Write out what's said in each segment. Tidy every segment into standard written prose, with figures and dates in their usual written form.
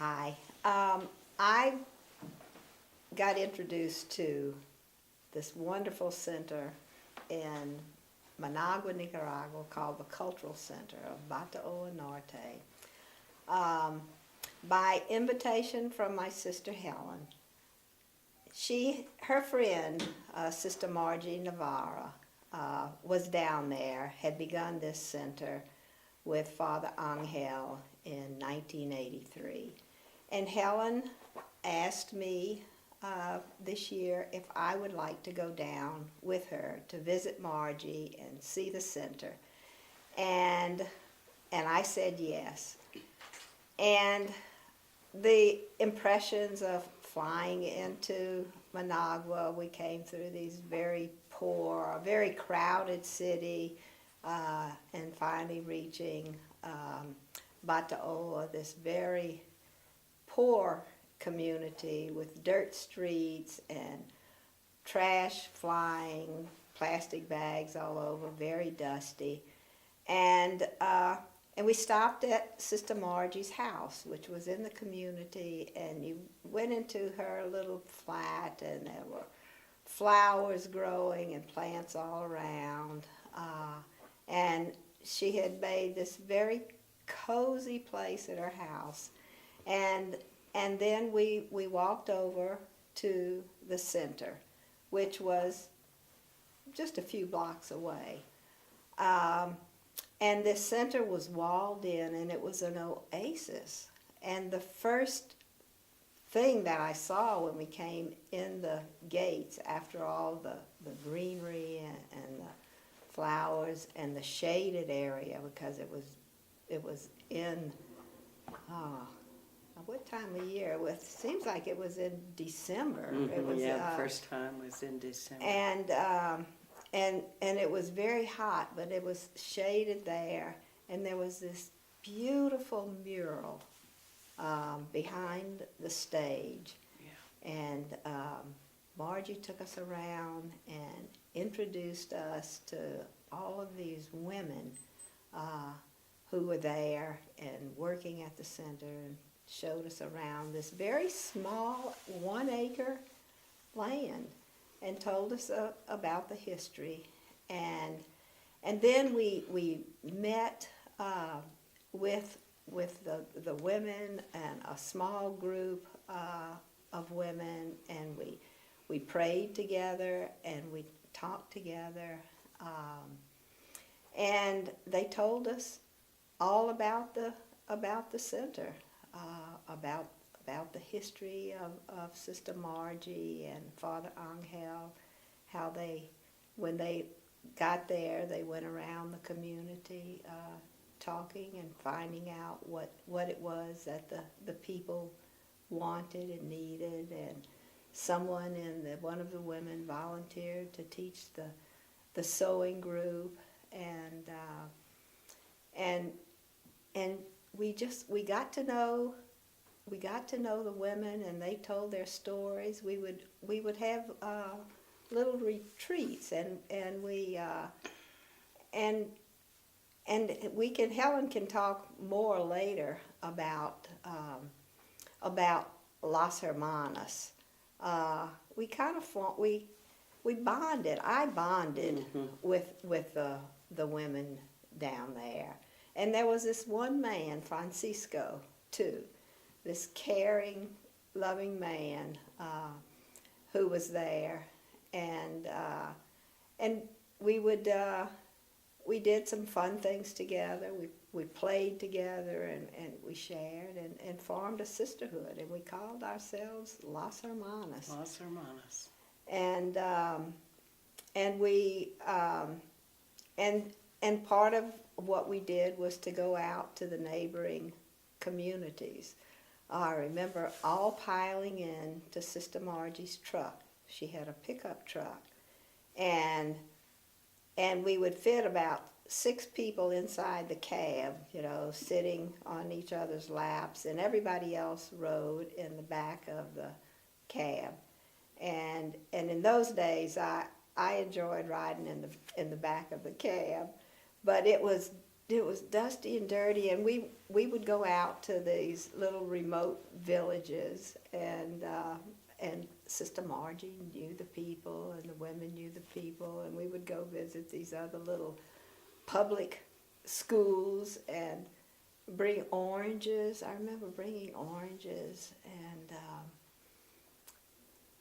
Hi. I got introduced to this wonderful center in Managua, Nicaragua, called the Cultural Center of Batahola Norte, by invitation from my sister Helen. Her friend, Sister Margie Navarra, was down there, had begun this center with Father Angel in 1983. And Helen asked me this year if I would like to go down with her to visit Margie and see the center. And I said yes. And the impressions of flying into Managua, we came through these very poor, very crowded city, and finally reaching Batahola, this very poor community with dirt streets and trash flying, plastic bags all over, very dusty. And we stopped at Sister Margie's house, which was in the community, and you went into her little flat, and there were flowers growing and plants all around. And she had made this very cozy place at her house. And then we walked over to the center, which was just a few blocks away. And this center was walled in, and it was an oasis. And the first thing that I saw when we came in the gates, after all the greenery and the flowers and the shaded area, because it was in, what time of year? It seems like it was in December. It was, the first time was in December. And it was very hot, but it was shaded there, and there was this beautiful mural behind the stage. Yeah. And Margie took us around and introduced us to all of these women who were there and working at the center, and showed us around this very small 1-acre land and told us about the history. And then we met with the women and a small group of women, and we prayed together and we talked together, and they told us all about the center, about the history of Sister Margie and Father Angel, how when they got there, they went around the community talking and finding out what it was that the people wanted and needed. And someone one of the women volunteered to teach the sewing group, and we got to know the women, and they told their stories. We would have little retreats, and Helen can talk more later about Las Hermanas. We kind of we bonded. I bonded with the women down there, and there was this one man, Francisco, too. This caring, loving man who was there, and we did some fun things together. We played together, and we shared and formed a sisterhood, and we called ourselves Las Hermanas. Las Hermanas. And part of what we did was to go out to the neighboring communities. I remember all piling in to Sister Margie's truck. She had a pickup truck, and we would fit about 6 people inside the cab, sitting on each other's laps, and everybody else rode in the back of the cab. And in those days, I enjoyed riding in the back of the cab, but it was it was dusty and dirty, and we would go out to these little remote villages, and Sister Margie knew the people, and the women knew the people, and we would go visit these other little public schools and bring oranges. I remember bringing oranges,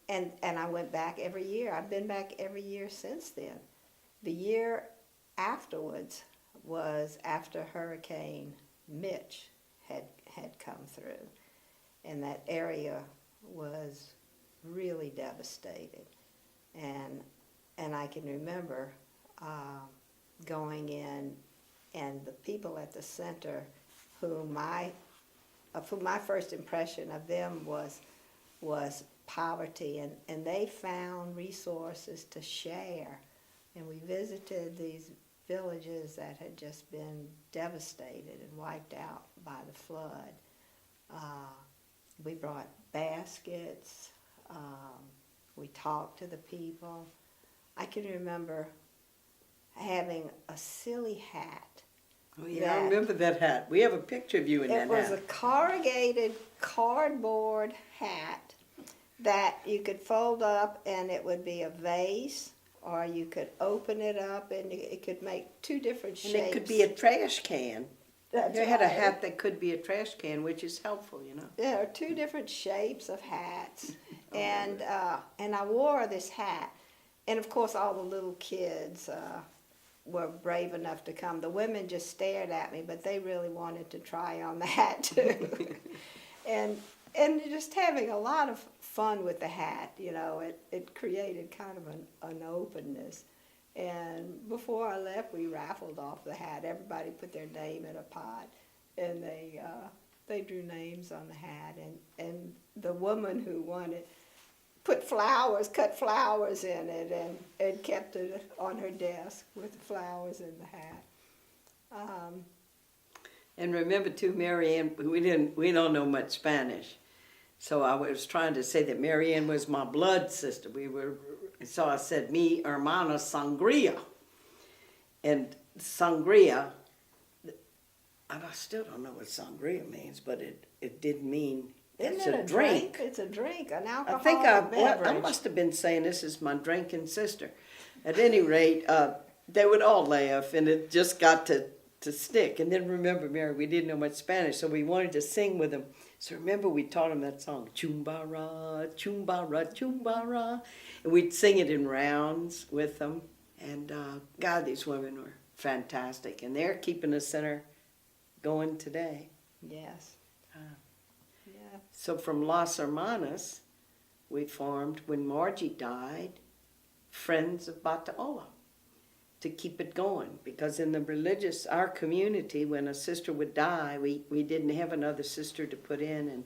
and I went back every year. I've been back every year since then. The year afterwards was after Hurricane Mitch had come through, and that area was really devastated. And I can remember going in, and the people at the center, whom my first impression of them was poverty, and they found resources to share. And we visited these villages that had just been devastated and wiped out by the flood. We brought baskets. We talked to the people. I can remember having a silly hat. Oh yeah, I remember that hat. We have a picture of you in that hat. It was a corrugated cardboard hat that you could fold up, and it would be a vase, or you could open it up, and it could make two different shapes. And it could be a trash can. That's You had a right. hat that could be a trash can, which is helpful, you know. There are two different shapes of hats, and I wore this hat, and of course all the little kids were brave enough to come. The women just stared at me, but they really wanted to try on the hat too, and just having a lot of fun with the hat. You know, it created kind of an openness. And before I left, we raffled off the hat. Everybody put their name in a pot, and they drew names on the hat. And the woman who won it cut flowers in it, and kept it on her desk with the flowers in the hat. And remember too, Mary Ann, we don't know much Spanish. So I was trying to say that Mary Ann was my blood sister. So I said, mi hermana sangria. And sangria, and I still don't know what sangria means, but it did mean it's Isn't it a drink. It's a drink, an I alcoholic think I beverage. must have been saying this is my drinking sister. At any rate, they would all laugh, and it just got to stick. And then remember, Mary, we didn't know much Spanish, so we wanted to sing with them. So remember, we taught them that song, Chumbara, Chumbara, Chumbara. And we'd sing it in rounds with them. And God, these women were fantastic. And they're keeping the center going today. Yes. Yeah. So from Las Hermanas, we formed, when Margie died, Friends of Batahola, to keep it going. Because in our community, when a sister would die, we didn't have another sister to put in, and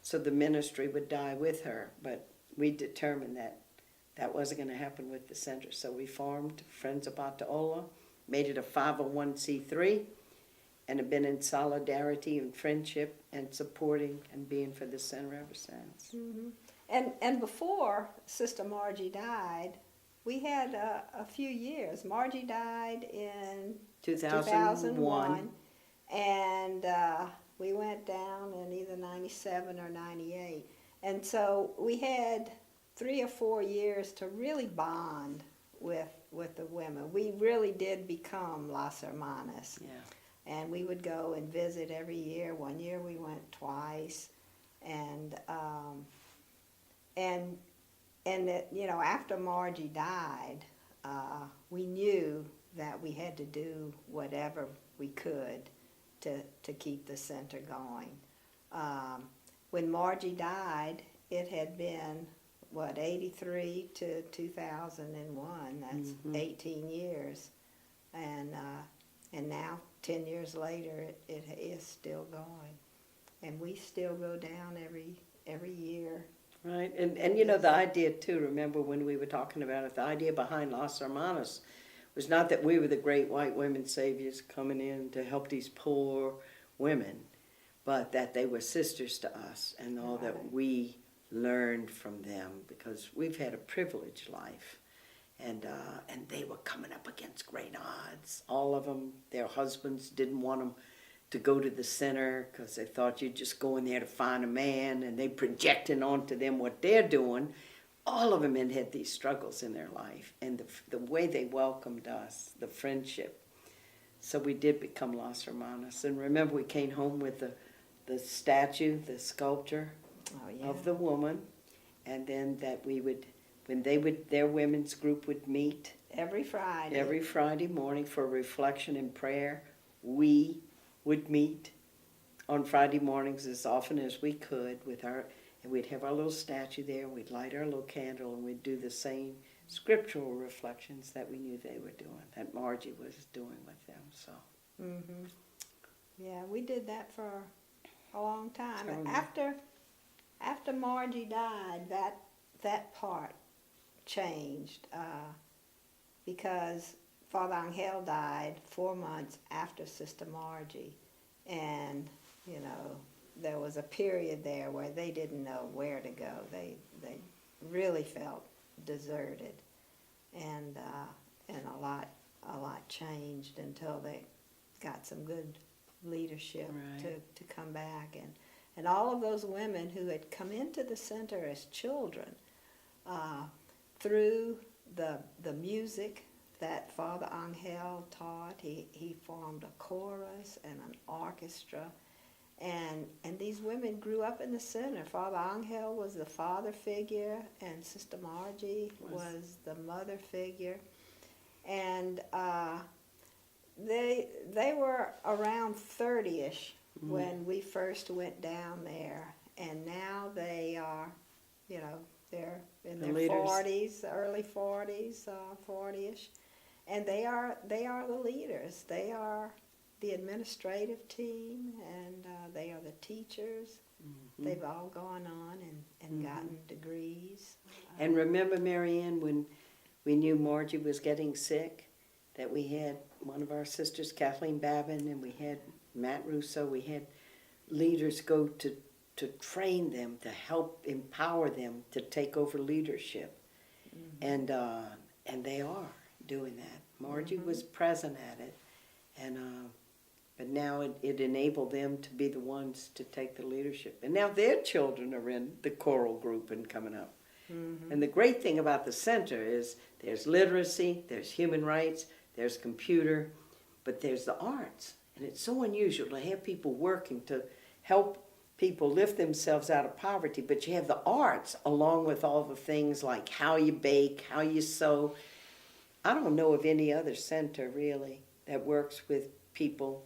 so the ministry would die with her. But we determined that wasn't going to happen with the center. So we formed Friends of Batahola, made it a 501c3, and have been in solidarity and friendship and supporting and being for the center ever since. Mm-hmm. And before Sister Margie died, we had a few years. Margie died in 2001, and we went down in either 97 or 98. And so we had 3 or 4 years to really bond with the women. We really did become Las Hermanas. Yeah. And we would go and visit every year. One year we went twice, and that, you know, after Margie died, we knew that we had to do whatever we could to keep the center going. When Margie died, it had been 83 to 2001. That's 18 years, and now 10 years later, it is still going, and we still go down every year. Right, and you know, the idea too, remember when we were talking about it, the idea behind Las Hermanas was not that we were the great white women saviors coming in to help these poor women, but that they were sisters to us, and all that we learned from them, because we've had a privileged life. and they were coming up against great odds. All of them, their husbands didn't want them to go to the center because they thought you'd just go in there to find a man, and they projecting onto them what they're doing. All of them had these struggles in their life, and the way they welcomed us, the friendship. So we did become Las Hermanas. And remember, we came home with the statue, the sculpture of the woman, and then that we would, when their women's group would meet Every Friday. every Friday morning for reflection and prayer, we would meet on Friday mornings as often as we could and we'd have our little statue there, we'd light our little candle, and we'd do the same scriptural reflections that we knew they were doing, that Margie was doing with them. So. Mm-hmm. Yeah, we did that for a long time. Oh, And yeah. after Margie died, that part changed because Father Angel died 4 months after Sister Margie, and there was a period there where they didn't know where to go. They really felt deserted, and a lot changed until they got some good leadership Right. to come back, and all of those women who had come into the center as children through the music that Father Angel taught. He formed a chorus and an orchestra. And these women grew up in the center. Father Angel was the father figure, and Sister Margie was the mother figure. And they were around 30-ish when we first went down there. And now they are, they're in their leaders. 40s, early 40s, 40-ish. And they are the leaders. They are the administrative team, and they are the teachers. Mm-hmm. They've all gone on and gotten degrees. And remember, Marianne, when we knew Margie was getting sick, that we had one of our sisters, Kathleen Babin, and we had Matt Russo, we had leaders go to train them, to help empower them to take over leadership. Mm-hmm. And they are doing that. Margie was present at it, but now it enabled them to be the ones to take the leadership. And now their children are in the choral group and coming up. Mm-hmm. And the great thing about the center is there's literacy, there's human rights, there's computer, but there's the arts. And it's so unusual to have people working to help people lift themselves out of poverty, but you have the arts along with all the things like how you bake, how you sew. I don't know of any other center really that works with people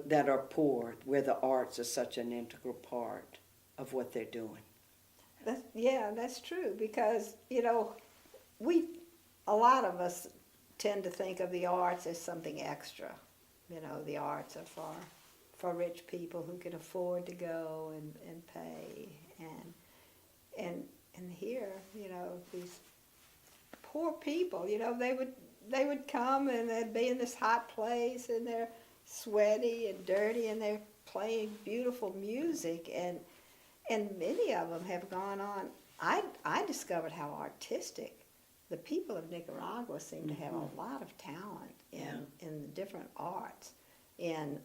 that are poor, where the arts are such an integral part of what they're doing. That's true, because a lot of us tend to think of the arts as something extra. The arts are for rich people who can afford to go and pay, and here these poor people, they would come and they'd be in this hot place and they're sweaty and dirty and they're playing beautiful music, and many of them have gone on. I discovered how artistic the people of Nicaragua seem to have a lot of talent in the different arts. In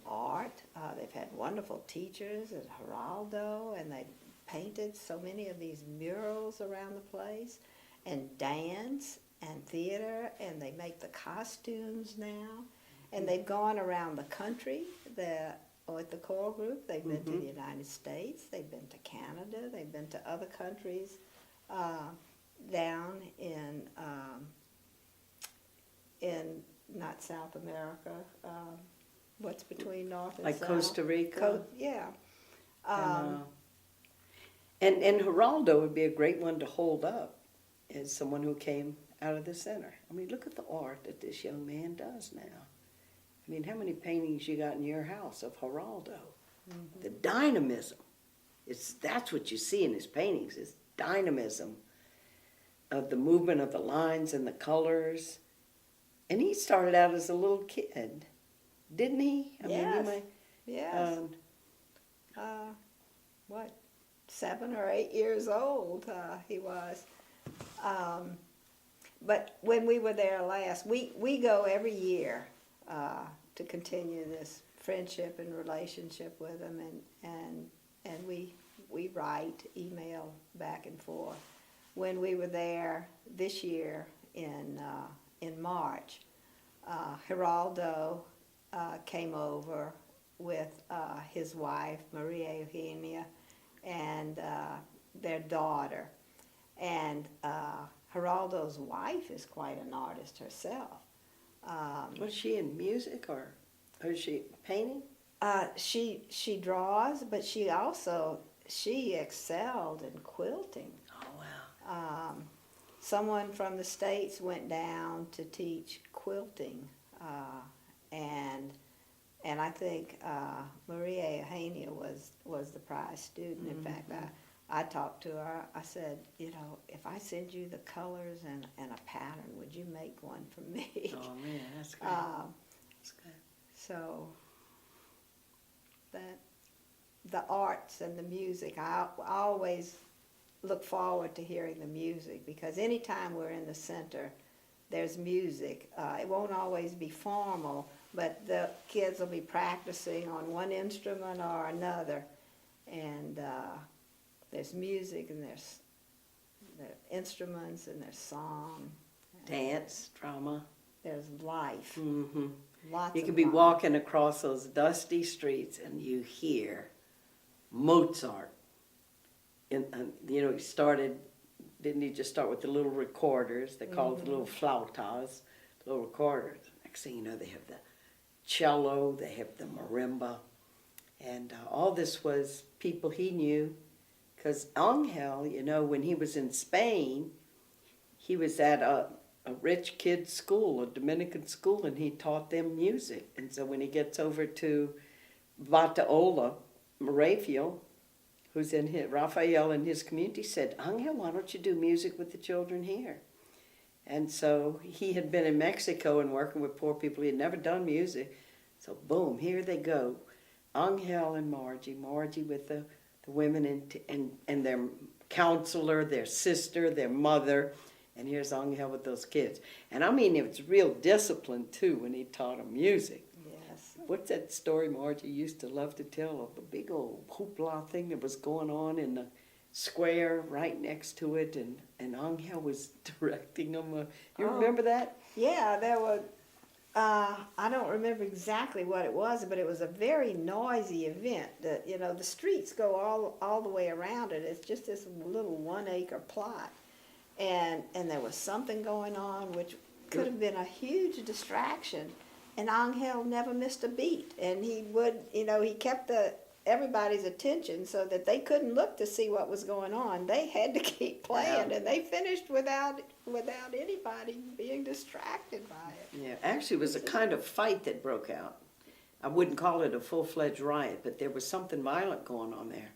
art, they've had wonderful teachers at Geraldo, and they painted so many of these murals around the place, and dance and theater, and they make the costumes now. And they've gone around the country with the choral group. They've been to the United States, they've been to Canada, they've been to other countries down in not South America, what's between North and South. Like Costa Rica? Yeah. And Geraldo would be a great one to hold up as someone who came out of the center. I mean, look at the art that this young man does now. I mean, how many paintings you got in your house of Geraldo? Mm-hmm. The dynamism. That's what you see in his paintings, is dynamism of the movement of the lines and the colors. And he started out as a little kid, didn't he? Yes. What, 7 or 8 years old he was. But when we were there last, we go every year to continue this friendship and relationship with them, and we write, email back and forth. When we were there this year in March, Geraldo came over with his wife, Maria Eugenia, and their daughter. And Geraldo's wife is quite an artist herself. Was she in music or is she painting? She draws, but she excelled in quilting. Oh, wow. Someone from the States went down to teach quilting, and I think Maria Eugenia was the prize student. In fact, I talked to her. I said, if I send you the colors and a pattern, would you make one for me? Oh, man, that's great. That's good. So that the arts and the music, I always look forward to hearing the music, because anytime we're in the center, there's music. It won't always be formal, but the kids will be practicing on one instrument or another, and there's music, and there's instruments, and there's song. Dance, drama. There's life. Mm-hmm. Lots You of could be life. walking across those dusty streets and you hear Mozart. And he started, didn't he just start with the little recorders? They call it the little flautas, the little recorders. Next thing you know, they have the cello, they have the marimba. And all this was people he knew. Because Angel, when he was in Spain, he was at a rich kid's school, a Dominican school, and he taught them music. And so when he gets over to Batahola, Raphael, who's Raphael in his community, said, Angel, why don't you do music with the children here? And so he had been in Mexico and working with poor people. He had never done music. So boom, here they go. Angel and Margie with the women and their counselor, their sister, their mother, and here's Angel with those kids. And I mean, it was real discipline, too, when he taught them music. Yes. What's that story Margie used to love to tell of the big old hoopla thing that was going on in the square right next to it, and Angel was directing them? You remember that? Yeah, there were, I don't remember exactly what it was, but it was a very noisy event. The streets go all the way around it. It's just this little 1 acre plot. And there was something going on which could have been a huge distraction. And Angel never missed a beat. And he would, he kept everybody's attention so that they couldn't look to see what was going on. They had to keep playing, and they finished without anybody being distracted by it. Yeah, actually it was a kind of fight that broke out. I wouldn't call it a full-fledged riot, but there was something violent going on there.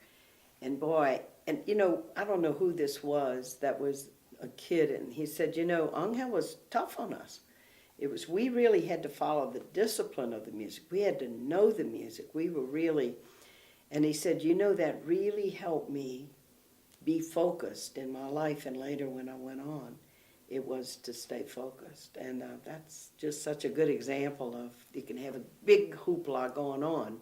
And boy, and I don't know who this was that was a kid, and he said, Angel was tough on us. We really had to follow the discipline of the music. We had to know the music. We were really, and he said, that really helped me be focused in my life, and later when I went on, it was to stay focused. And that's just such a good example of, you can have a big hoopla going on,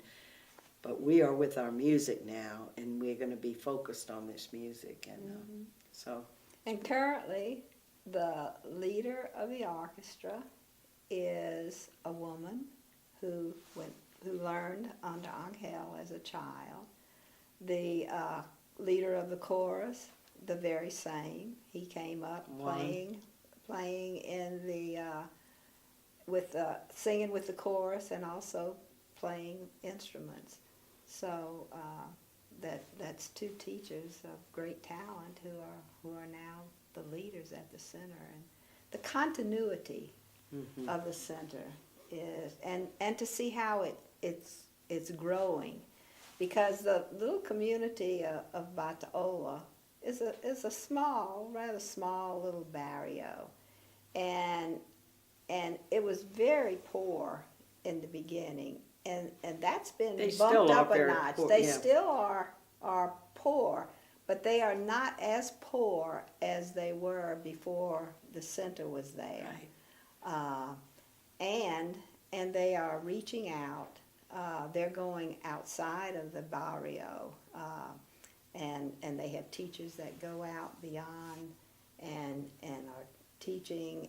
but we are with our music now, and we're going to be focused on this music. And so. And currently, the leader of the orchestra is a woman who learned under Angel as a child. The leader of the chorus, the very same. He came up playing in the singing with the chorus, and also playing instruments. So that's two teachers of great talent who are now the leaders at the center. And the continuity of the center is, and to see how it's growing, because the little community of Batahola is a small, rather small little barrio, and it was very poor in the beginning, and that's been bumped up a notch. They still are poor, but they are not as poor as they were before the center was there. Right. And they are reaching out. They're going outside of the barrio, and they have teachers that go out beyond and are teaching,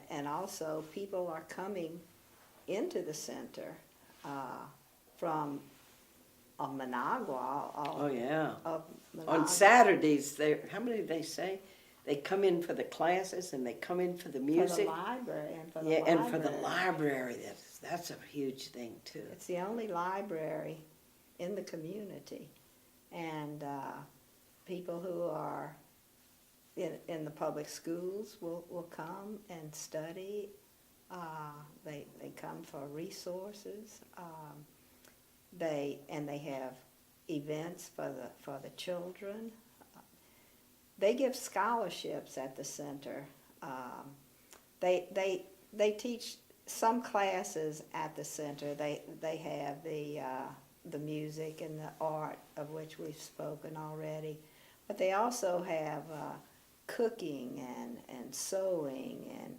and also people are coming into the center from Managua. Oh, yeah. Of Managua. On Saturdays, how many did they say? They come in for the classes and they come in for the music. For the library and for the yeah, library. and for the library. That's a huge thing too. It's the only library in the community, and people who are in the public schools will come and study. They come for resources. They have events for the children. They give scholarships at the center. They teach some classes at the center. They have the music and the art, of which we've spoken already, but they also have cooking and sewing and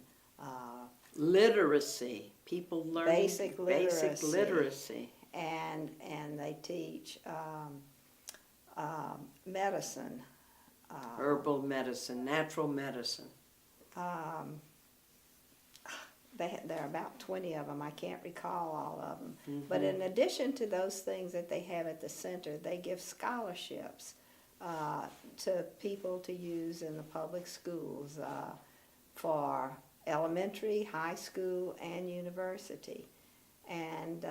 literacy. People learn basic literacy. And they teach medicine. Herbal medicine, natural medicine. There are about 20 of them. I can't recall all of them. Mm-hmm. But in addition to those things that they have at the center, they give scholarships to people to use in the public schools for elementary, high school, and university. And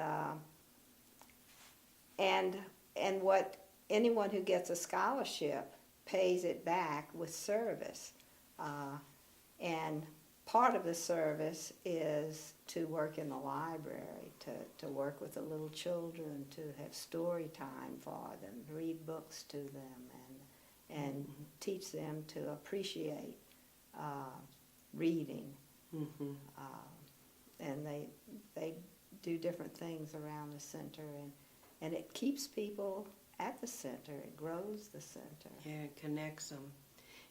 what anyone who gets a scholarship pays it back with service. And part of the service is to work in the library, to work with the little children, to have story time for them, read books to them, and teach them to appreciate reading. Mm-hmm. And they do different things around the center, and it keeps people at the center. It grows the center. Yeah, it connects them.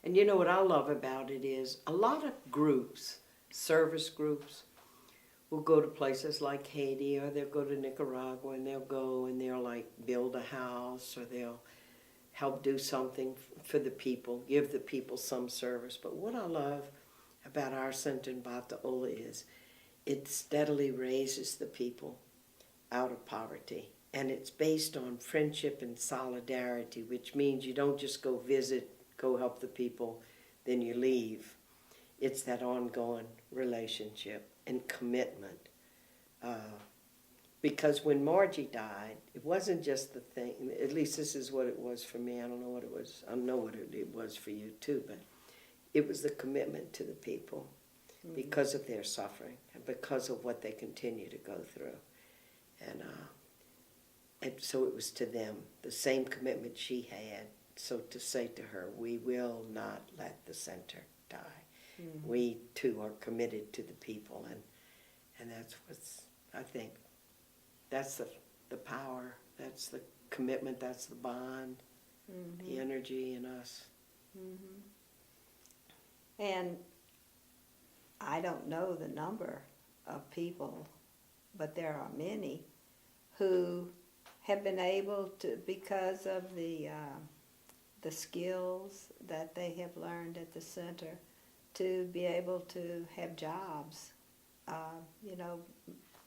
And you know what I love about it is a lot of groups, service groups, will go to places like Haiti, or they'll go to Nicaragua, and they'll like build a house, or they'll help do something for the people, give the people some service. But what I love about our center in Batahola is it steadily raises the people out of poverty. And it's based on friendship and solidarity, which means you don't just go visit, go help the people, then you leave. It's that ongoing relationship and commitment. Because when Margie died, it wasn't just the thing, at least this is what it was for me. I don't know what it was. I know what it was for you too, but it was the commitment to the people because of their suffering and because of what they continue to go through. And so it was to them, the same commitment she had. So to say to her, we will not let the center die. Mm-hmm. We too are committed to the people, and that's what's, I think, that's the power, that's the commitment, that's the bond, the energy in us. Mm-hmm. And I don't know the number of people, but there are many who have been able to, because of the skills that they have learned at the center, to be able to have jobs,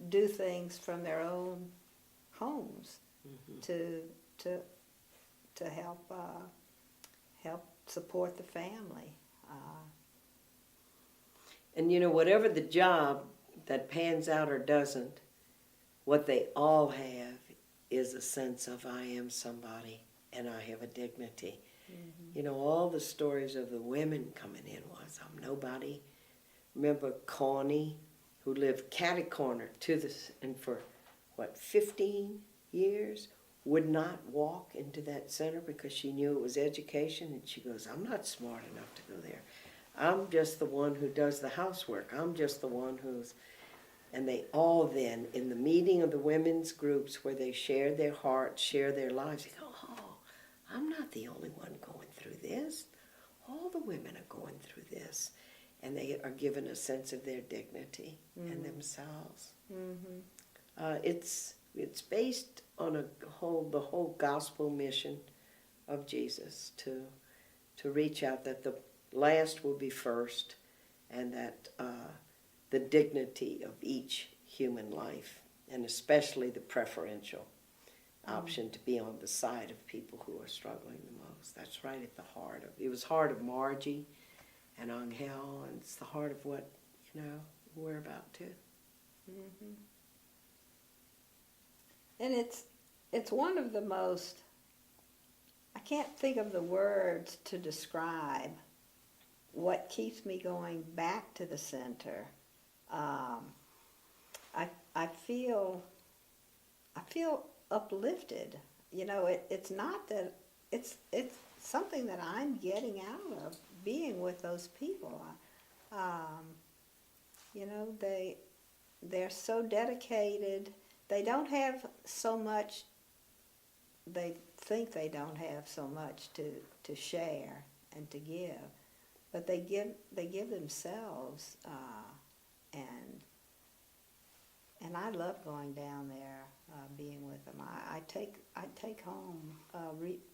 do things from their own homes to help support the family. And whatever the job that pans out or doesn't, what they all have is a sense of I am somebody and I have a dignity. Mm-hmm. All the stories of the women coming in was, I'm nobody. Remember Connie, who lived catty corner to this, and for 15 years, would not walk into that center because she knew it was education, and she goes, I'm not smart enough to go there. I'm just the one who does the housework. I'm just the one who's... And they all then, in the meeting of the women's groups where they share their hearts, share their lives, they go, oh, I'm not the only one going through this. All the women are going through this. And they are given a sense of their dignity and themselves. It's based on the whole gospel mission of Jesus to reach out that the last will be first, and that the dignity of each human life, and especially the preferential option to be on the side of people who are struggling the most. That's right at the heart of it. Was heart of Margie and Angel, and it's the heart of what we're about too. And it's one of the most, I can't think of the words to describe what keeps me going back to the center. I feel uplifted. It's not that it's something that I'm getting out of being with those people. They're so dedicated. They don't have so much. They think they don't have so much to share and to give, but they give themselves, and I love going down there, being with them. I take home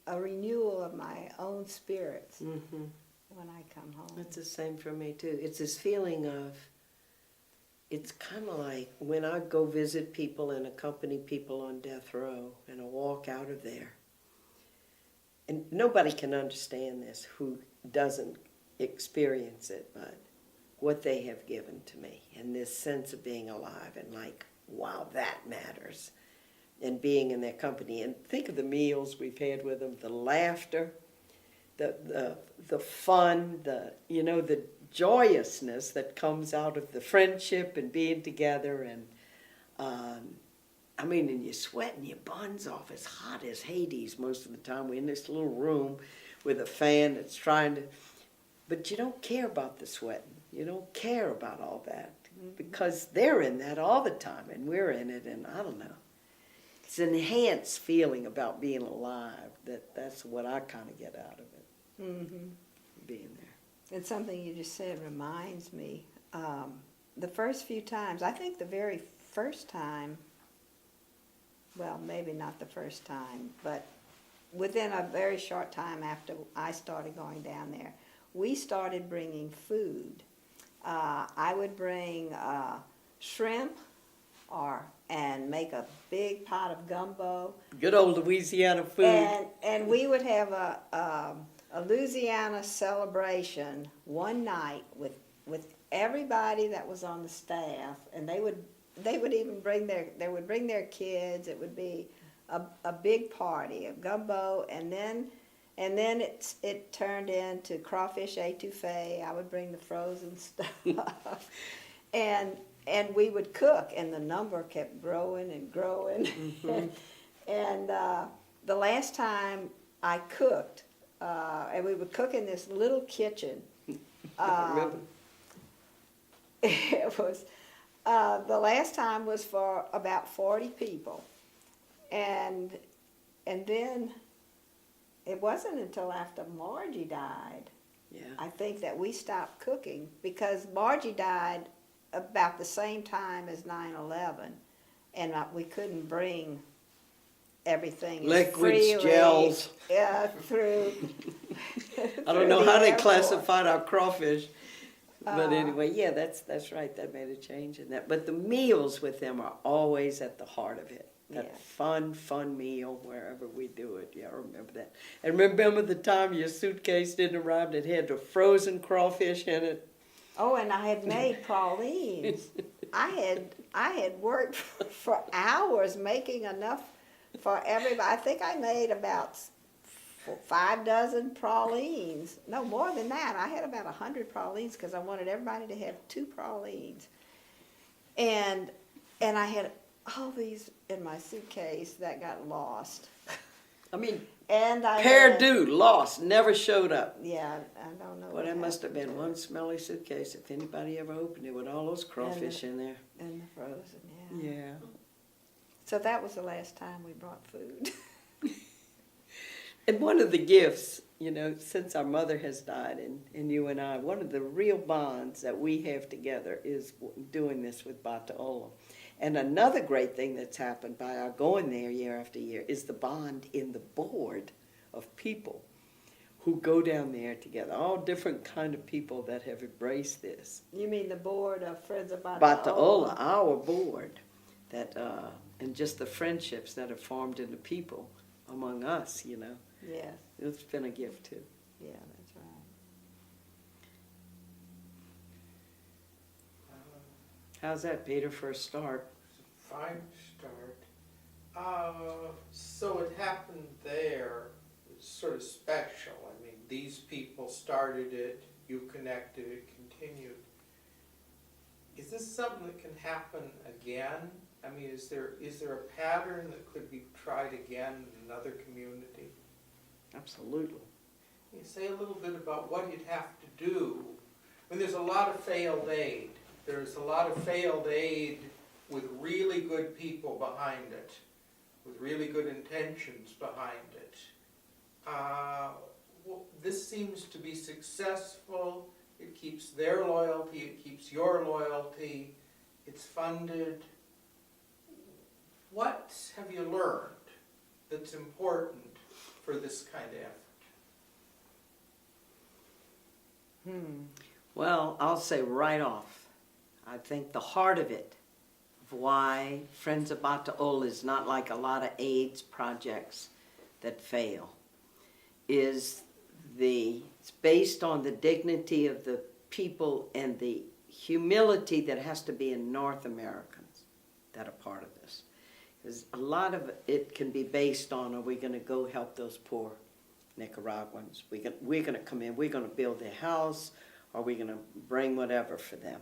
a renewal of my own spirits when I come home. It's the same for me too. It's this feeling of, it's kind of like when I go visit people and accompany people on death row, and I walk out of there, and nobody can understand this who doesn't experience it, but what they have given to me, and this sense of being alive, and like, wow, that matters, and being in their company, and think of the meals we've had with them, the laughter, the fun, the joyousness that comes out of the friendship and being together, and and you're sweating your buns off, as hot as Hades most of the time. We're in this little room with a fan that's trying to, but you don't care about the sweating. You don't care about all that because they're in that all the time, and we're in it, and I don't know. It's an enhanced feeling about being alive. That's what I kind of get out of it, being there. And something you just said reminds me, the first few times, I think the very first time, well, maybe not the first time, but within a very short time after I started going down there, we started bringing food. I would bring shrimp and make a big pot of gumbo. Good old Louisiana food. And we would have a Louisiana celebration one night with everybody that was on the staff, and they would even bring their kids. It would be a big party of gumbo, and then it turned into crawfish étouffée. I would bring the frozen stuff, and we would cook, and the number kept growing and growing. And the last time I cooked, and we would cook in this little kitchen. It was the last time was for about 40 people, and then it wasn't until after Margie died, I think, that we stopped cooking, because Margie died about the same time as 9/11, and we couldn't bring everything liquids, freely, gels, through. I don't know through how the they airport. classified our crawfish. But anyway, that's right. That made a change in that. But the meals with them are always at the heart of it. That fun meal wherever we do it. Yeah, I remember that. And remember the time your suitcase didn't arrive that had the frozen crawfish in it? Oh, and I had made pralines. I had worked for hours making enough for everybody. I think I made about 5 dozen pralines. No, more than that. I had about 100 pralines because I wanted everybody to have 2 pralines. And I had all these in my suitcase that got lost. And perdu, lost, never showed up. Yeah, I don't know. Well, that must have been one smelly suitcase if anybody ever opened it with all those crawfish in there. And the frozen, Yeah. So that was the last time we brought food. And one of the gifts, You know, since our mother has died and you and I, one of the real bonds that we have together is doing this with Batahola. And another great thing that's happened by our going there year after year is the bond in the board of people who go down there together, all different kind of people that have embraced this. You mean the board of Friends of Batahola, our board, that and just the friendships that have formed in the people among us, you know. Yes. It's been a gift too. Yeah, that's right. How's that, Peter, for a start? Fine start. So it happened there. It's sort of special. I mean, these people started it, you connected it, continued. Is this something that can happen again? I mean, is there a pattern that could be tried again in another community? Absolutely. Can you say a little bit about what you'd have to do? I mean, there's a lot of failed aid. There's a lot of failed aid with really good people behind it, with really good intentions behind it. This seems to be successful. It keeps their loyalty, it keeps your loyalty, it's funded. What have you learned that's important for this kind of effort? Well, I'll say right off, I think the heart of it, of why Friends of Batahola is not like a lot of AIDS projects that fail, is it's based on the dignity of the people and the humility that has to be in North Americans that are part of this. Because a lot of it can be based on, are we going to go help those poor Nicaraguans? We're going to come in, we're going to build their house, or we're going to bring whatever for them.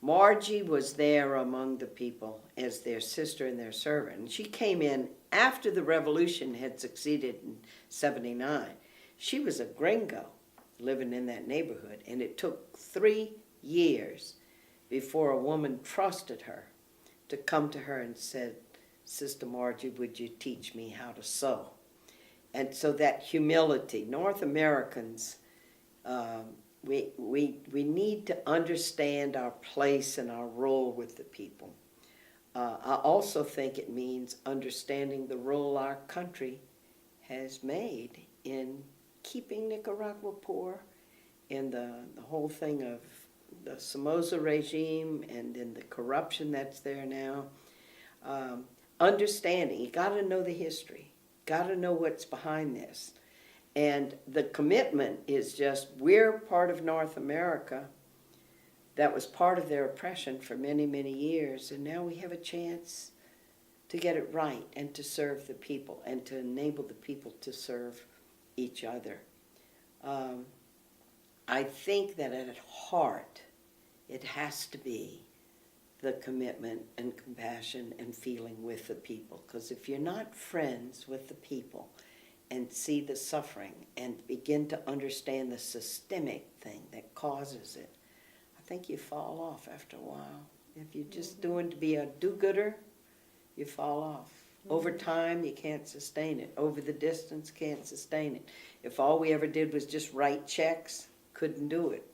Margie was there among the people as their sister and their servant. And she came in after the revolution had succeeded in '79. She was a gringo living in that neighborhood, and it took 3 years before a woman trusted her to come to her and said, Sister Margie, would you teach me how to sew? And so that humility, North Americans, we need to understand our place and our role with the people. I also think it means understanding the role our country has made in keeping Nicaragua poor, in the whole thing of the Somoza regime and in the corruption that's there now. Understanding, you got to know the history, got to know what's behind this. And the commitment is just, we're part of North America that was part of their oppression for many, many years, and now we have a chance to get it right and to serve the people and to enable the people to serve each other. I think that at heart, it has to be the commitment and compassion and feeling with the people. Because if you're not friends with the people and see the suffering and begin to understand the systemic thing that causes it, I think you fall off after a while. If you're just doing to be a do-gooder, you fall off. Over time, you can't sustain it. Over the distance, can't sustain it. If all we ever did was just write checks, couldn't do it.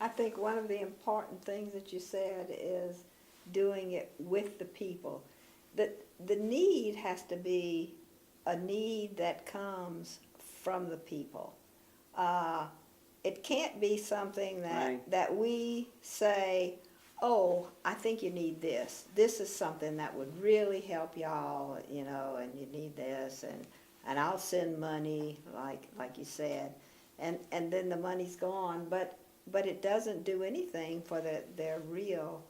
I think one of the important things that you said is doing it with the people. The need has to be a need that comes from the people. It can't be something that we say, oh, I think you need this. This is something that would really help y'all, you know, and you need this, and I'll send money, like you said, and then the money's gone, but it doesn't do anything for their real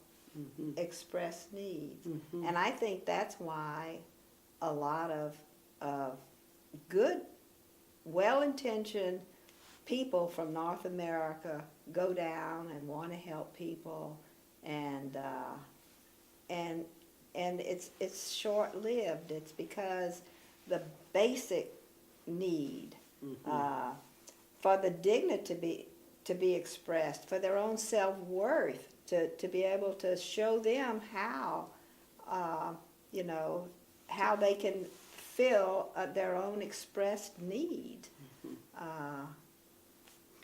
expressed needs. And I think that's why a lot of good, well-intentioned people from North America go down and want to help people, and it's short-lived. It's because the basic need for the dignity to be expressed, for their own self-worth, to be able to show them how, how they can fulfill their own expressed need.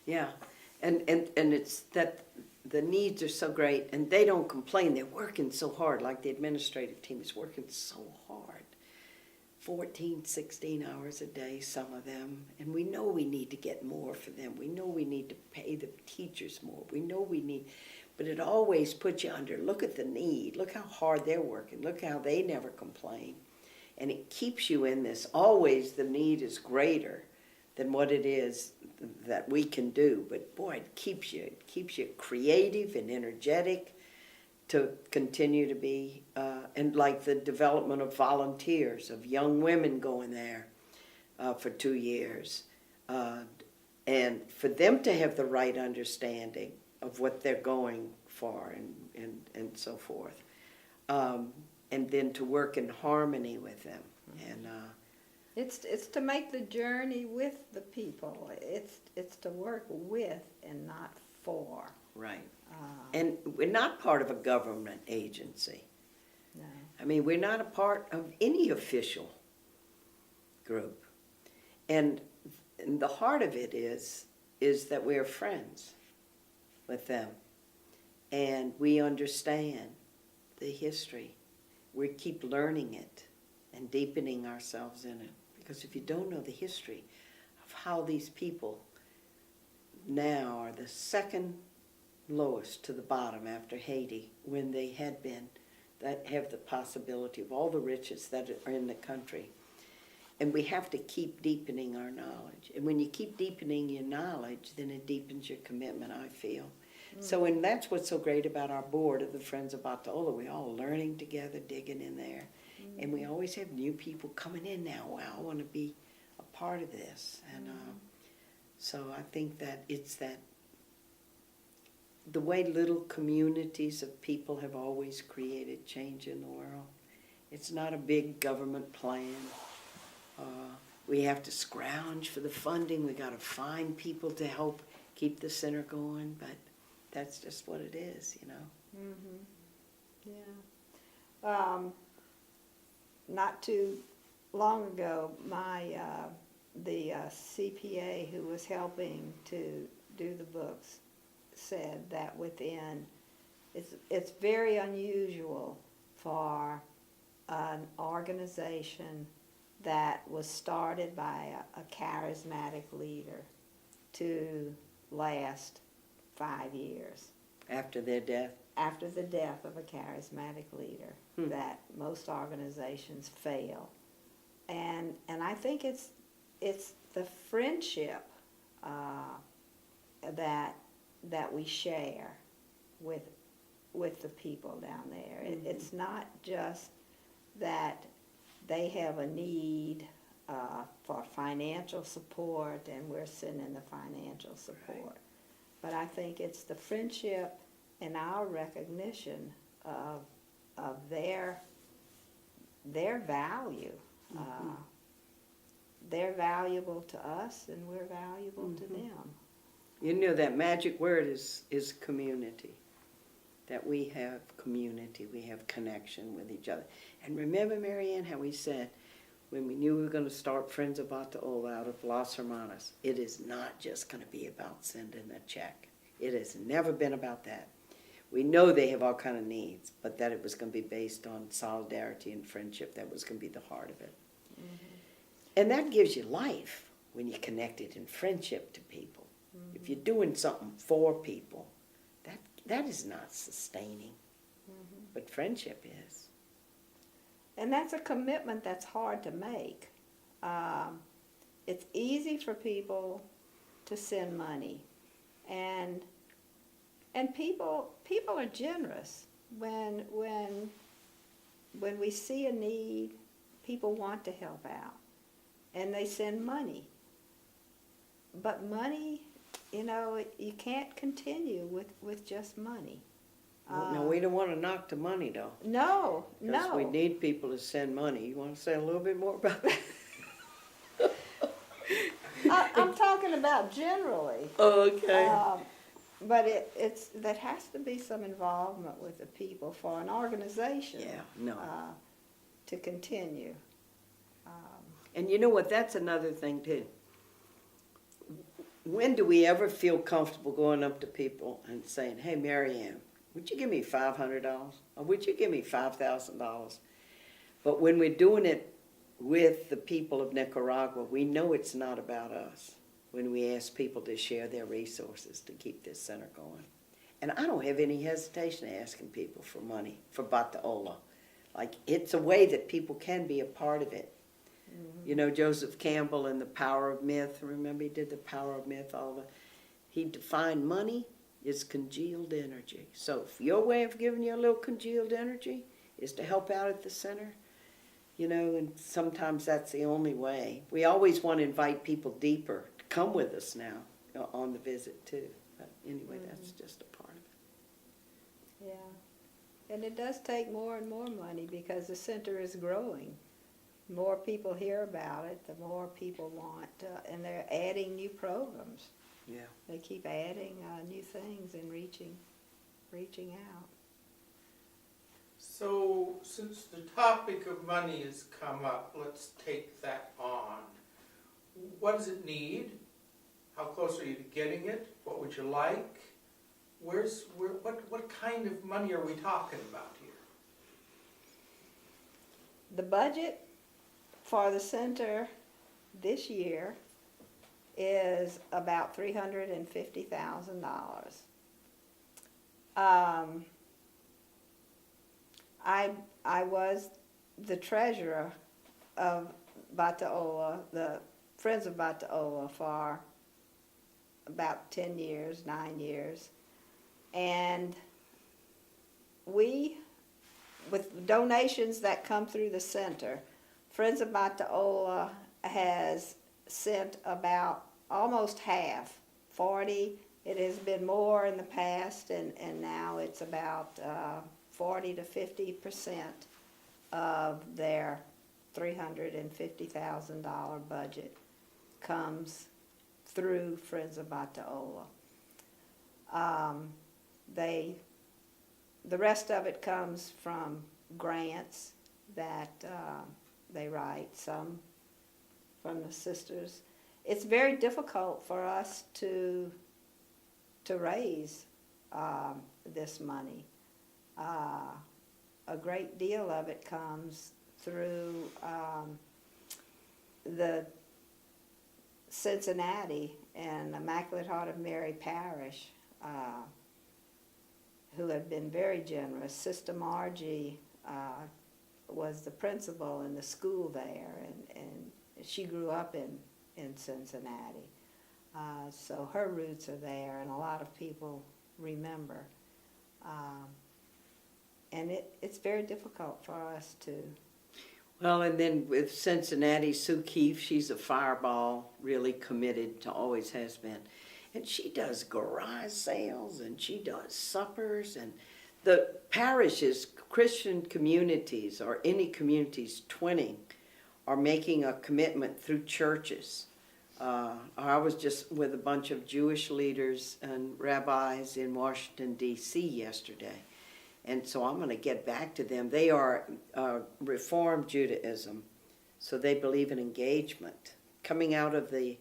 Yeah, and it's that the needs are so great, and they don't complain. They're working so hard, like the administrative team is working so hard. 14, 16 hours a day, some of them. And we know we need to get more for them. We know we need to pay the teachers more. We know we need, but it always puts you under, look at the need. Look how hard they're working. Look how they never complain. And it keeps you in this. Always the need is greater than what it is that we can do. But boy, it keeps you creative and energetic to continue to be, and like the development of volunteers, of young women going there for 2 years. And for them to have the right understanding of what they're going for and so forth. And then to work in harmony with them. And It's to make the journey with the people. It's to work with and not for. right. And we're not part of a government agency. No. I mean, we're not a part of any official group. And the heart of it is that we're friends with them. And we understand the history. We keep learning it and deepening ourselves in it. Because if you don't know the history of how these people now are the second lowest to the bottom after Haiti, when they had been, that have the possibility of all the riches that are in the country. And we have to keep deepening our knowledge. And when you keep deepening your knowledge, then it deepens your commitment, I feel. So, and that's what's so great about our board of the Friends of Batahola. We're all learning together, digging in there. And we always have new people coming in now. Wow, I want to be a part of this. And so I think that it's that the way little communities of people have always created change in the world. It's not a big government plan. We have to scrounge for the funding. We got to find people to help keep the center going, but that's just what it is, you know. Yeah. Not too long ago, the CPA who was helping to do the books said that it's very unusual for an organization that was started by a charismatic leader to last 5 years. After their death? After the death of a charismatic leader, that most organizations fail. And I think it's the friendship that we share with the people down there. It's not just that they have a need for financial support and we're sending the financial support. Right. But I think it's the friendship and our recognition of their value. They're valuable to us and we're valuable to them. You know, that magic word is community. That we have community, we have connection with each other. And remember, Marianne, how we said, when we knew we were going to start Friends of Batahola out of Las Hermanas, it is not just going to be about sending a check. It has never been about that. We know they have all kind of needs, but that it was going to be based on solidarity and friendship. That was going to be the heart of it. And that gives you life when you connect it in friendship to people. If you're doing something for people, that is not sustaining, but friendship is. And that's a commitment that's hard to make. It's easy for people to send money, and people are generous when we see a need. People want to help out, and they send money. But money, you know, you can't continue with just money. No, we don't want to knock the money, though. No. Because we need people to send money. You want to say a little bit more about that? I'm talking about generally. Okay. But that has to be some involvement with the people for an organization Yeah, no. to continue. And you know what, that's another thing too. When do we ever feel comfortable going up to people and saying, hey, Mary Ann, would you give me $500? Or would you give me $5,000? But when we're doing it with the people of Nicaragua, we know it's not about us when we ask people to share their resources to keep this center going. And I don't have any hesitation asking people for money for Batahola. Like, it's a way that people can be a part of it. You know, Joseph Campbell in The Power of Myth, remember he did The Power of Myth, he defined money as congealed energy. So if your way of giving you a little congealed energy is to help out at the center, you know, and sometimes that's the only way. We always want to invite people deeper to come with us now on the visit too. But anyway, that's just a part of it. Yeah. And it does take more and more money because the center is growing. The more people hear about it, the more people want, and they're adding new programs. Yeah. They keep adding new things and reaching out. So, since the topic of money has come up, let's take that on. What does it need? How close are you to getting it? What would you like? What kind of money are we talking about here? The budget for the center this year is about $350,000. I was the treasurer of Batahola, the Friends of Batahola, for about 10 years, 9 years. And we, with donations that come through the center, Friends of Batahola has sent about almost half, 40. It has been more in the past, and now it's about 40 to 50% of their $350,000 budget comes through Friends of Batahola. The rest of it comes from grants that they write, some from the sisters. It's very difficult for us to raise this money. A great deal of it comes through the Cincinnati and Immaculate Heart of Mary Parish, who have been very generous. Sister Margie was the principal in the school there, and she grew up in Cincinnati. So her roots are there, and a lot of people remember. And it's very difficult for us to... Well, and then with Cincinnati, Sue Keefe, she's a fireball, really committed to, always has been. And she does garage sales, and she does suppers, and the parishes, Christian communities, or any communities, 20, are making a commitment through churches. I was just with a bunch of Jewish leaders and rabbis in Washington, D.C. yesterday. And so I'm going to get back to them. They are Reformed Judaism, so they believe in engagement. Coming out of the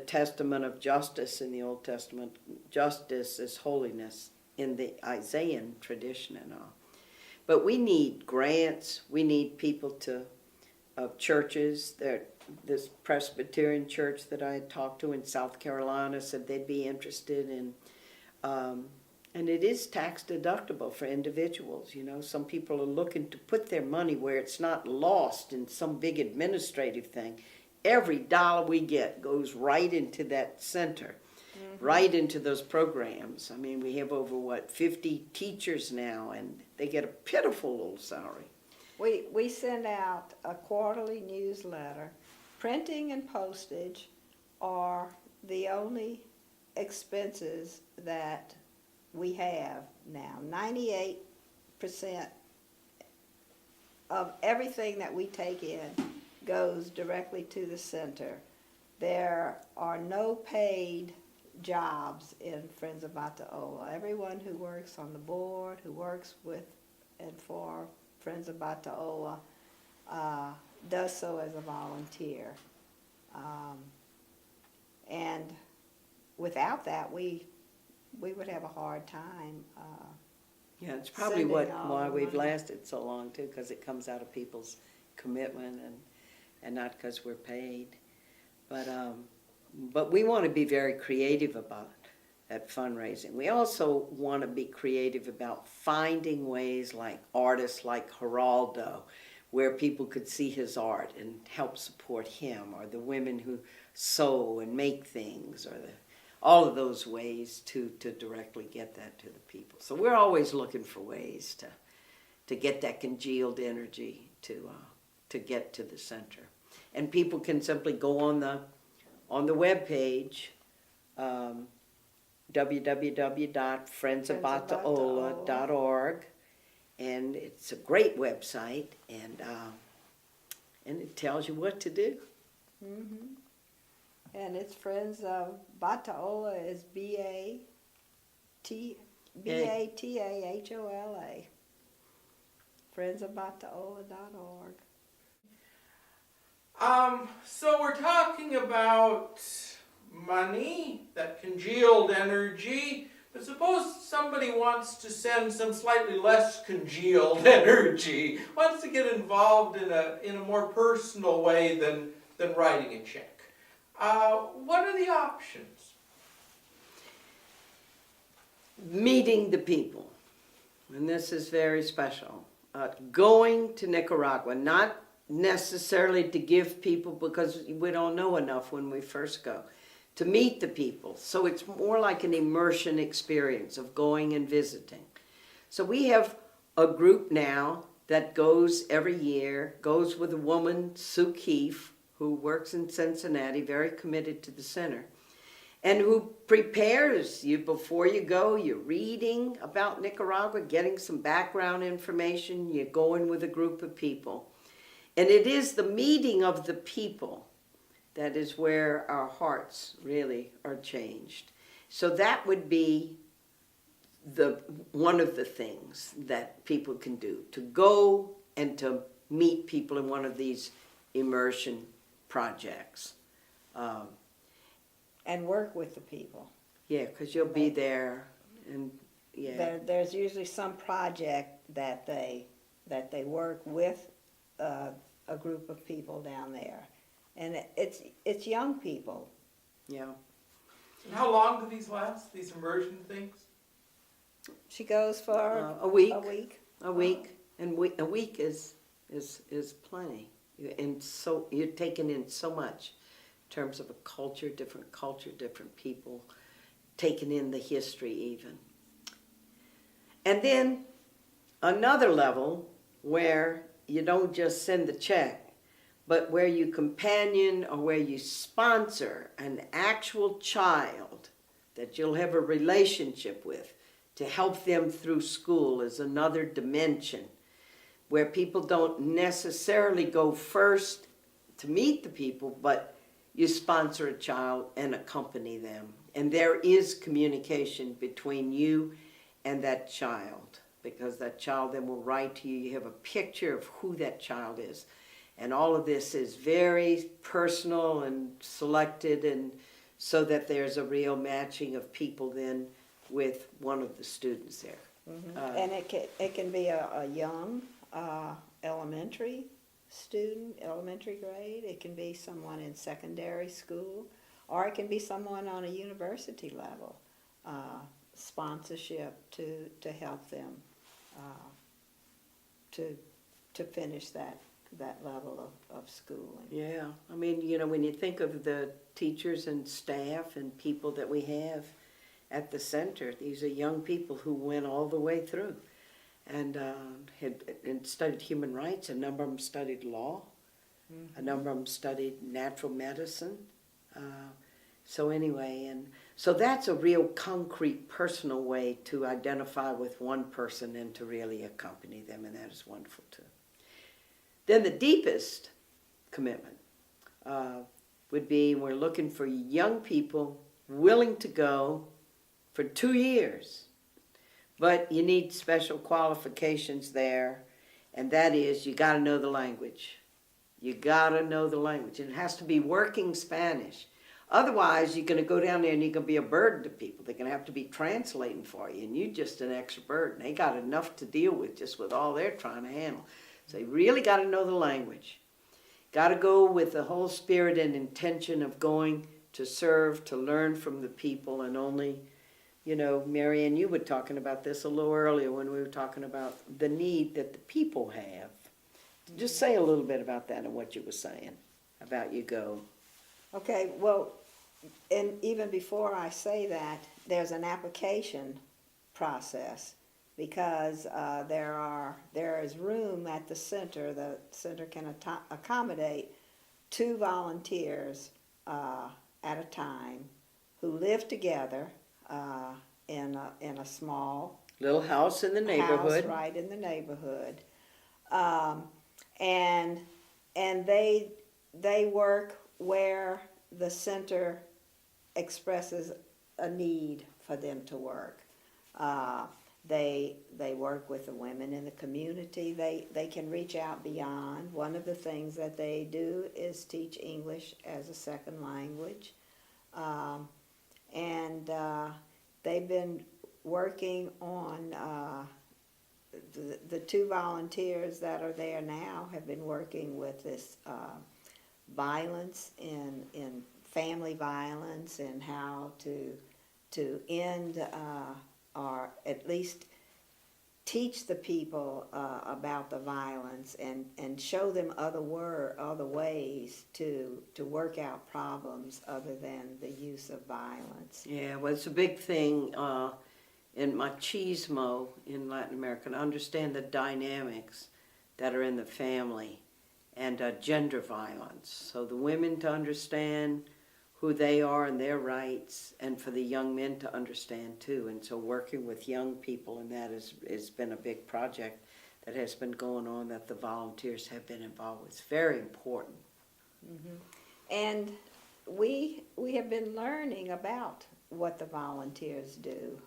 testament of justice in the Old Testament, justice is holiness in the Isaiah tradition and all. But we need grants. We need people of churches. This Presbyterian church that I had talked to in South Carolina said they'd be interested in. And it is tax deductible for individuals. You know, some people are looking to put their money where it's not lost in some big administrative thing. Every dollar we get goes right into that center, right into those programs. I mean, we have over, 50 teachers now, and they get a pitiful little salary. We send out a quarterly newsletter. Printing and postage are the only expenses that we have now. 98% of everything that we take in goes directly to the center. There are no paid jobs in Friends of Batahola. Everyone who works on the board, who works with and for Friends of Batahola, does so as a volunteer. And without that, we would have a hard time. Yeah, it's probably Sending all why the we've money. lasted so long too, because it comes out of people's commitment and not because we're paid. But we want to be very creative about that fundraising. We also want to be creative about finding ways, like artists like Geraldo, where people could see his art and help support him, or the women who sew and make things, or all of those ways to directly get that to the people. So we're always looking for ways to get that congealed energy to get to the center. And people can simply go on the webpage, www.friendsofbatahola.org, and it's a great website, and it tells you what to do. Mm-hmm. And it's Friends of Batahola is Batahola. Friendsofbatahola.org. So we're talking about money, that congealed energy, but suppose somebody wants to send some slightly less congealed energy, wants to get involved in a more personal way than writing a check. What are the options? Meeting the people, and this is very special. Going to Nicaragua, not necessarily to give people, because we don't know enough when we first go, to meet the people. So it's more like an immersion experience of going and visiting. So we have a group now that goes every year, goes with a woman, Sue Keefe, who works in Cincinnati, very committed to the center, and who prepares you before you go. You're reading about Nicaragua, getting some background information, you're going with a group of people. And it is the meeting of the people that is where our hearts really are changed. So that would be one of the things that people can do, to go and to meet people in one of these immersion projects. And work with the people. Yeah, because you'll be there, and yeah. There's usually some project that they work with a group of people down there, and it's young people. Yeah. And how long do these last, these immersion things? She goes for A week. A week. A week, and a week is plenty. And so you're taking in so much in terms of a culture, different people, taking in the history even. And then another level where you don't just send the check, but where you companion or where you sponsor an actual child that you'll have a relationship with to help them through school is another dimension, where people don't necessarily go first to meet the people, but you sponsor a child and accompany them. And there is communication between you and that child, because that child then will write to you. You have a picture of who that child is. And all of this is very personal and selected, and so that there's a real matching of people then with one of the students there. Mm-hmm. And it can be a young elementary student, elementary grade. It can be someone in secondary school, or it can be someone on a university level. Sponsorship to help them to finish that level of schooling. Yeah, I mean, when you think of the teachers and staff and people that we have at the center, these are young people who went all the way through and had studied human rights. A number of them studied law. Mm-hmm. A number of them studied natural medicine. So anyway, and so that's a real concrete, personal way to identify with one person and to really accompany them, and that is wonderful too. Then the deepest commitment would be, we're looking for young people willing to go for 2 years. But you need special qualifications there, and that is you got to know the language. You gotta know the language. It has to be working Spanish. Otherwise, you're gonna go down there and you're gonna be a burden to people. They're gonna have to be translating for you, and you're just an extra burden. They got enough to deal with just with all they're trying to handle. So you really gotta know the language. Gotta go with the whole spirit and intention of going to serve, to learn from the people, and only, you know, Marianne, you were talking about this a little earlier when we were talking about the need that the people have. Just say a little bit about that and what you were saying about you go. Okay, well, and even before I say that, there's an application process because there is room at the center. The center can accommodate 2 volunteers at a time who live together in a small Little house in the neighborhood. house right in the neighborhood, and they work where the center expresses a need for them to work. They work with the women in the community. They can reach out beyond. One of the things that they do is teach English as a second language. And they've been working on, the 2 volunteers that are there now have been working with this violence in family violence and how to end or at least teach the people about the violence and show them other ways to work out problems other than the use of violence. Yeah, well, it's a big thing in machismo in Latin America to understand the dynamics that are in the family and gender violence. So the women to understand who they are and their rights, and for the young men to understand too. And so working with young people, and that has been a big project that has been going on that the volunteers have been involved with. It's very important. Mm-hmm. And we have been learning about what the volunteers do.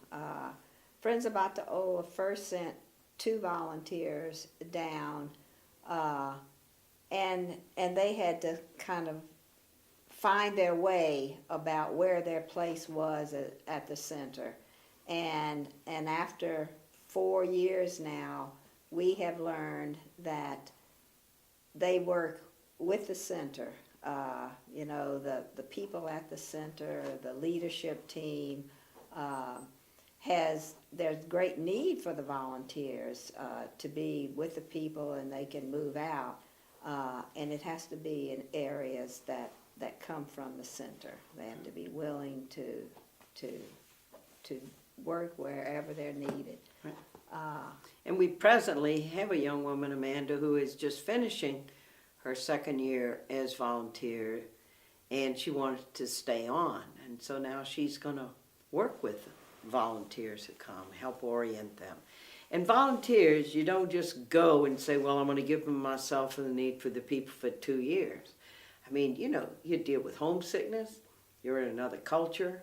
Friends of Batahola first sent 2 volunteers down, and they had to kind of find their way about where their place was at the center. And after 4 years now, we have learned that they work with the center. You know, the people at the center, the leadership team, there's great need for the volunteers to be with the people, and they can move out. And it has to be in areas that come from the center. They have to be willing to work wherever they're needed. Right. And we presently have a young woman, Amanda, who is just finishing her 2nd year as volunteer, and she wanted to stay on. And so now she's going to work with volunteers that come, help orient them. And volunteers, you don't just go and say, well, I'm going to give them myself and the need for the people for 2 years. I mean, you know, you deal with homesickness, you're in another culture,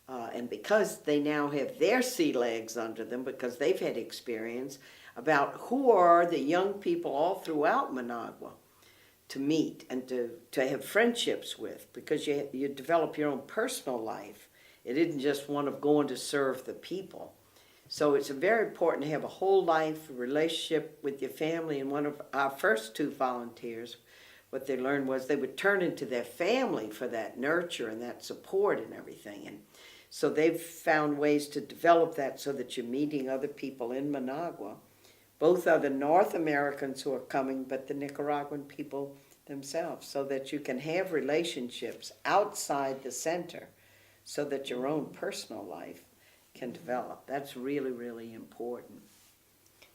and because they now have their sea legs under them, because they've had experience about who are the young people all throughout Managua to meet and to have friendships with, because you develop your own personal life. It isn't just one of going to serve the people. So it's very important to have a whole life relationship with your family. And one of our first 2 volunteers, what they learned was they would turn into their family for that nurture and that support and everything. And so they've found ways to develop that so that you're meeting other people in Managua. Both are the North Americans who are coming, but the Nicaraguan people themselves, so that you can have relationships outside the center so that your own personal life can develop. That's really, really important.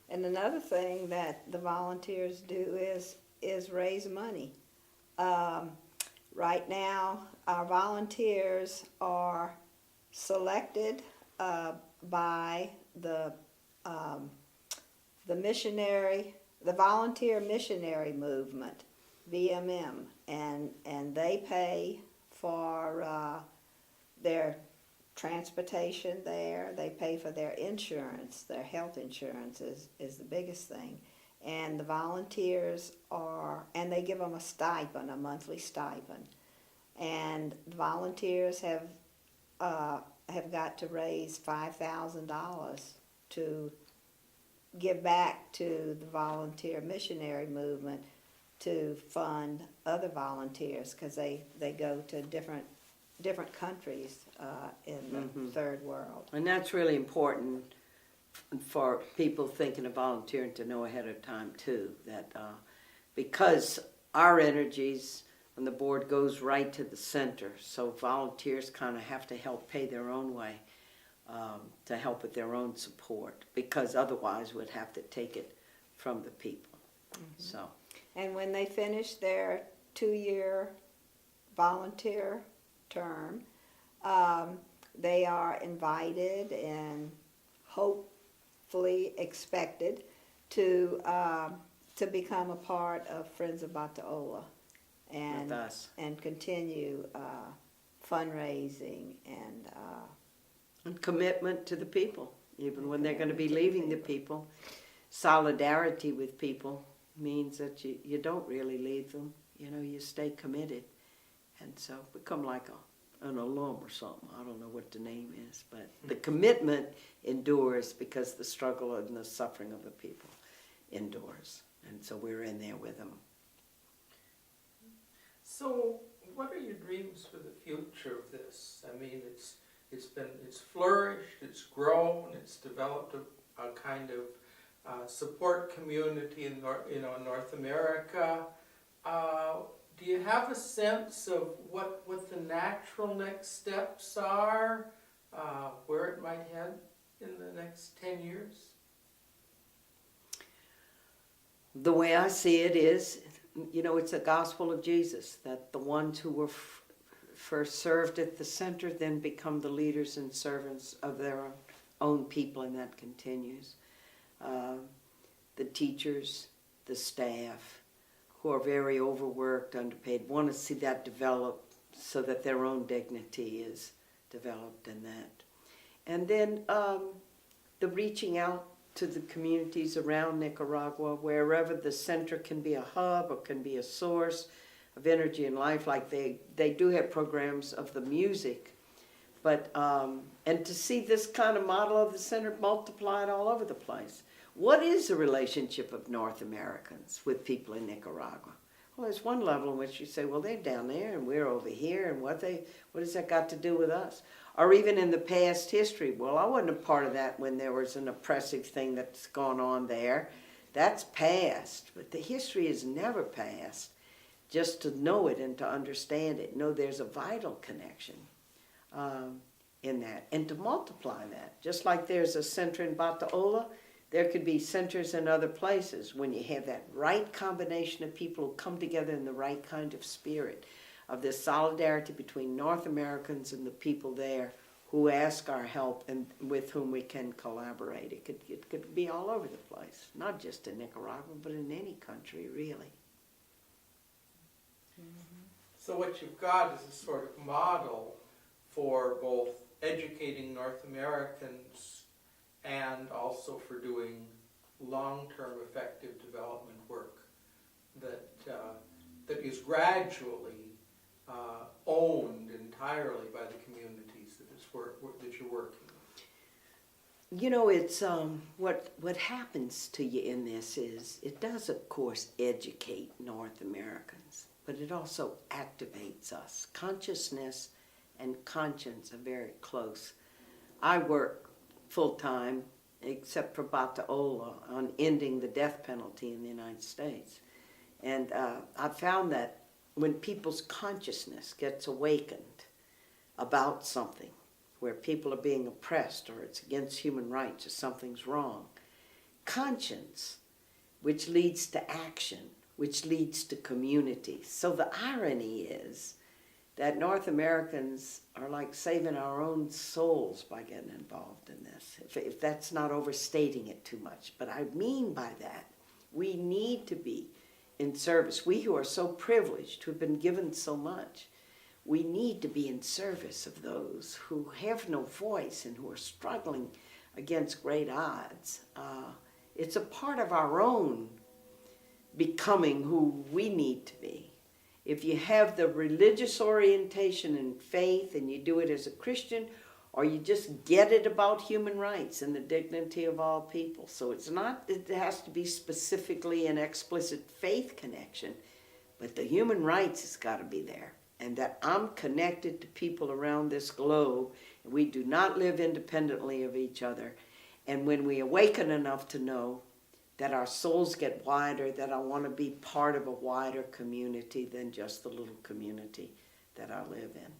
And another thing that the volunteers do is raise money. Right now, our volunteers are selected by the volunteer missionary movement, VMM, and they pay for their transportation there. They pay for their insurance. Their health insurance is the biggest thing. and the volunteers and they give them a stipend, a monthly stipend, and the volunteers have got to raise $5,000 to give back to the volunteer missionary movement to fund other volunteers, because they go to different countries in the third world. And that's really important for people thinking of volunteering to know ahead of time too, that because our energies on the board goes right to the center, so volunteers kind of have to help pay their own way to help with their own support, because otherwise we'd have to take it from the people. So. And when they finish their 2-year volunteer term, they are invited and hopefully expected to become a part of Friends of Batahola and With us. and continue fundraising And commitment to the people, even when they're going to be leaving the people. Solidarity with people means that you don't really leave them. You know, you stay committed. And so become like an alum or something. I don't know what the name is. But the commitment endures because the struggle and the suffering of the people endures. And so we're in there with them. So, what are your dreams for the future of this? I mean, it's flourished, it's grown, it's developed a kind of support community in North America. Do you have a sense of what the natural next steps are, where it might head in the next 10 years? The way I see it is, it's the gospel of Jesus, that the ones who were first served at the center then become the leaders and servants of their own people, and that continues. The teachers, the staff, who are very overworked, underpaid, want to see that develop so that their own dignity is developed in that. And then the reaching out to the communities around Nicaragua, wherever the center can be a hub or can be a source of energy and life, like they do have programs of the music, but and to see this kind of model of the center multiplied all over the place. What is the relationship of North Americans with people in Nicaragua? Well, there's one level in which you say, well, they're down there and we're over here, and what has that got to do with us? Or even in the past history, well, I wasn't a part of that when there was an oppressive thing that's gone on there. That's past, but the history is never past. Just to know it and to understand it, know there's a vital connection in that, and to multiply that. Just like there's a center in Batahola, there could be centers in other places when you have that right combination of people who come together in the right kind of spirit, of this solidarity between North Americans and the people there who ask our help and with whom we can collaborate. It could be all over the place, not just in Nicaragua, but in any country, really. So what you've got is a sort of model for both educating North Americans and also for doing long-term effective development work that is gradually owned entirely by the communities that you're working with. It's what happens to you in this is it does, of course, educate North Americans, but it also activates us. Consciousness and conscience are very close. I work full-time, except for Batahola, on ending the death penalty in the United States. And I found that when people's consciousness gets awakened about something, where people are being oppressed or it's against human rights or something's wrong, conscience, which leads to action, which leads to community. So the irony is that North Americans are like saving our own souls by getting involved in this, if that's not overstating it too much. But I mean by that, we need to be in service. We who are so privileged, who have been given so much, we need to be in service of those who have no voice and who are struggling against great odds. It's a part of our own becoming who we need to be. If you have the religious orientation and faith and you do it as a Christian, or you just get it about human rights and the dignity of all people. So it's not, it has to be specifically an explicit faith connection, but the human rights has got to be there. And that I'm connected to people around this globe. We do not live independently of each other. And when we awaken enough to know that our souls get wider, that I want to be part of a wider community than just the little community that I live in.